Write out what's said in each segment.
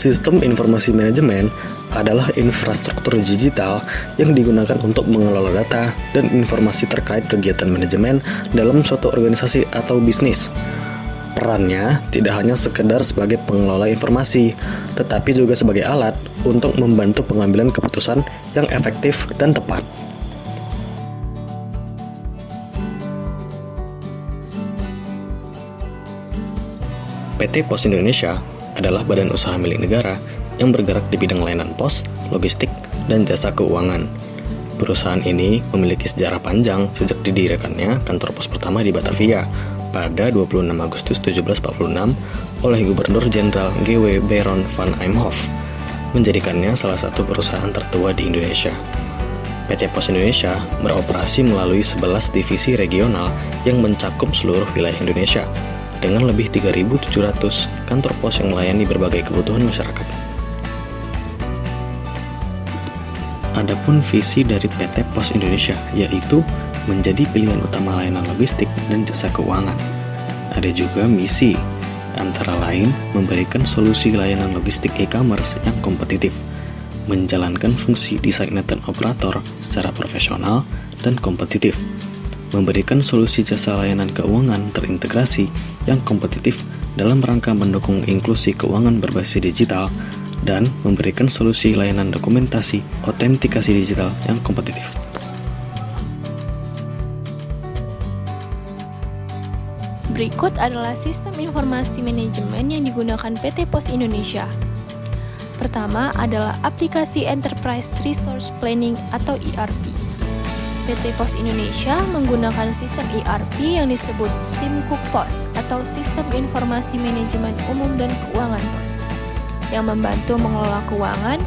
Sistem informasi manajemen adalah infrastruktur digital yang digunakan untuk mengelola data dan informasi terkait kegiatan manajemen dalam suatu organisasi atau bisnis. Perannya tidak hanya sekedar sebagai pengelola informasi, tetapi juga sebagai alat untuk membantu pengambilan keputusan yang efektif dan tepat. PT Pos Indonesia adalah badan usaha milik negara yang bergerak di bidang layanan pos, logistik, dan jasa keuangan. Perusahaan ini memiliki sejarah panjang sejak didirikannya kantor pos pertama di Batavia pada 26 Agustus 1746 oleh Gubernur Jenderal G.W. Baron van Imhoff, menjadikannya salah satu perusahaan tertua di Indonesia. PT Pos Indonesia beroperasi melalui 11 divisi regional yang mencakup seluruh wilayah Indonesia, dengan lebih 3.700 kantor pos yang melayani berbagai kebutuhan masyarakat. Adapun visi dari PT Pos Indonesia yaitu menjadi pilihan utama layanan logistik dan jasa keuangan. Ada juga misi, antara lain memberikan solusi layanan logistik e-commerce yang kompetitif, menjalankan fungsi desainer dan operator secara profesional dan kompetitif, memberikan solusi jasa layanan keuangan terintegrasi yang kompetitif dalam rangka mendukung inklusi keuangan berbasis digital, dan memberikan solusi layanan dokumentasi autentikasi digital yang kompetitif. Berikut adalah sistem informasi manajemen yang digunakan PT Pos Indonesia. Pertama adalah aplikasi Enterprise Resource Planning atau ERP. PT Pos Indonesia menggunakan sistem ERP yang disebut SIMKUK Pos atau Sistem Informasi Manajemen Umum dan Keuangan Pos, yang membantu mengelola keuangan,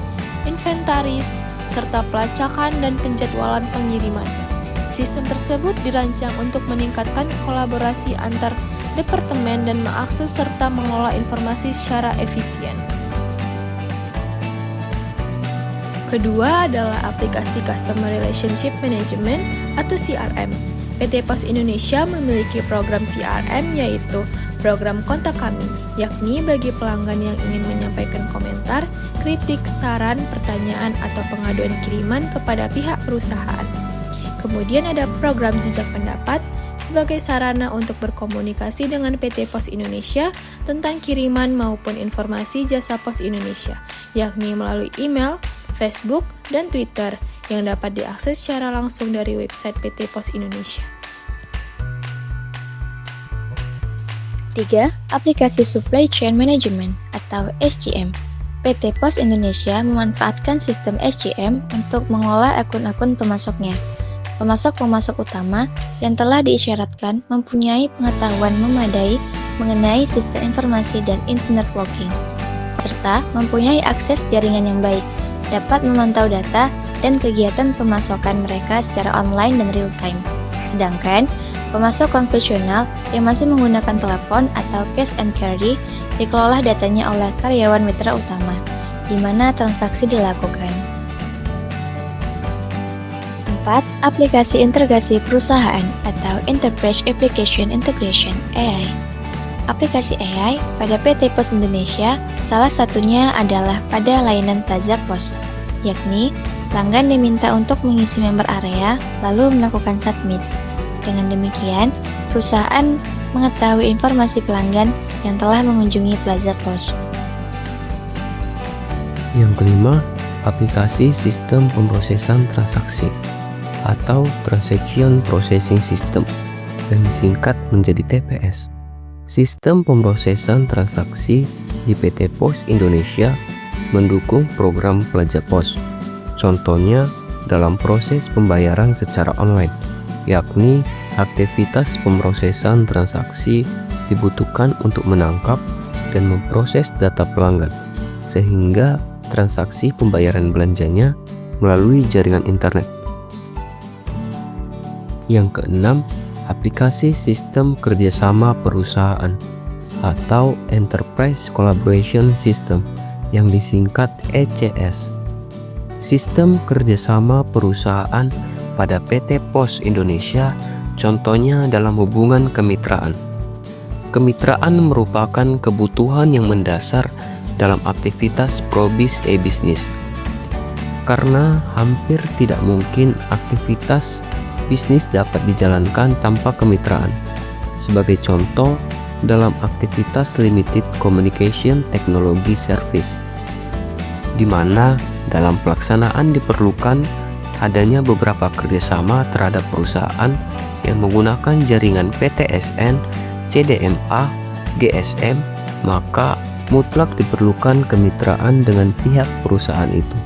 inventaris, serta pelacakan dan penjadwalan pengiriman. Sistem tersebut dirancang untuk meningkatkan kolaborasi antar departemen dan mengakses serta mengelola informasi secara efisien. Kedua adalah aplikasi Customer Relationship Management atau CRM. PT Pos Indonesia memiliki program CRM yaitu program kontak kami, yakni bagi pelanggan yang ingin menyampaikan komentar, kritik, saran, pertanyaan, atau pengaduan kiriman kepada pihak perusahaan. Kemudian ada program jejak pendapat sebagai sarana untuk berkomunikasi dengan PT Pos Indonesia tentang kiriman maupun informasi jasa Pos Indonesia, yakni melalui email, Facebook, dan Twitter yang dapat diakses secara langsung dari website PT Pos Indonesia. 3. Aplikasi Supply Chain Management atau SCM. PT Pos Indonesia memanfaatkan sistem SCM untuk mengelola akun-akun pemasoknya. Pemasok-pemasok utama yang telah diisyaratkan mempunyai pengetahuan memadai mengenai sistem informasi dan internet working, serta mempunyai akses jaringan yang baik, dapat memantau data dan kegiatan pemasokan mereka secara online dan real time. Sedangkan pemasok konvensional yang masih menggunakan telepon atau cash and carry dikelola datanya oleh karyawan mitra utama, di mana transaksi dilakukan. 4. Aplikasi integrasi perusahaan atau Enterprise Application Integration (AI). Aplikasi AI pada PT Pos Indonesia salah satunya adalah pada layanan Plaza Pos, yakni pelanggan diminta untuk mengisi member area lalu melakukan submit. Dengan demikian, perusahaan mengetahui informasi pelanggan yang telah mengunjungi Plaza Pos. Yang kelima, aplikasi sistem pemrosesan transaksi atau Transaction Processing System yang disingkat menjadi TPS. Sistem pemrosesan transaksi di PT Pos Indonesia mendukung program Plaza Pos. Contohnya dalam proses pembayaran secara online, yakni aktivitas pemrosesan transaksi dibutuhkan untuk menangkap dan memproses data pelanggan, sehingga transaksi pembayaran belanjanya melalui jaringan internet. Yang keenam, aplikasi sistem kerjasama perusahaan atau Enterprise Collaboration System yang disingkat ECS. Sistem kerjasama perusahaan pada PT POS Indonesia contohnya dalam hubungan kemitraan. Kemitraan merupakan kebutuhan yang mendasar dalam aktivitas probis e-bisnis. Karena hampir tidak mungkin aktivitas bisnis dapat dijalankan tanpa kemitraan. Sebagai contoh, dalam aktivitas Limited Communication Technology Service, di mana dalam pelaksanaan diperlukan adanya beberapa kerjasama terhadap perusahaan yang menggunakan jaringan PTSN, CDMA, GSM, maka mutlak diperlukan kemitraan dengan pihak perusahaan itu.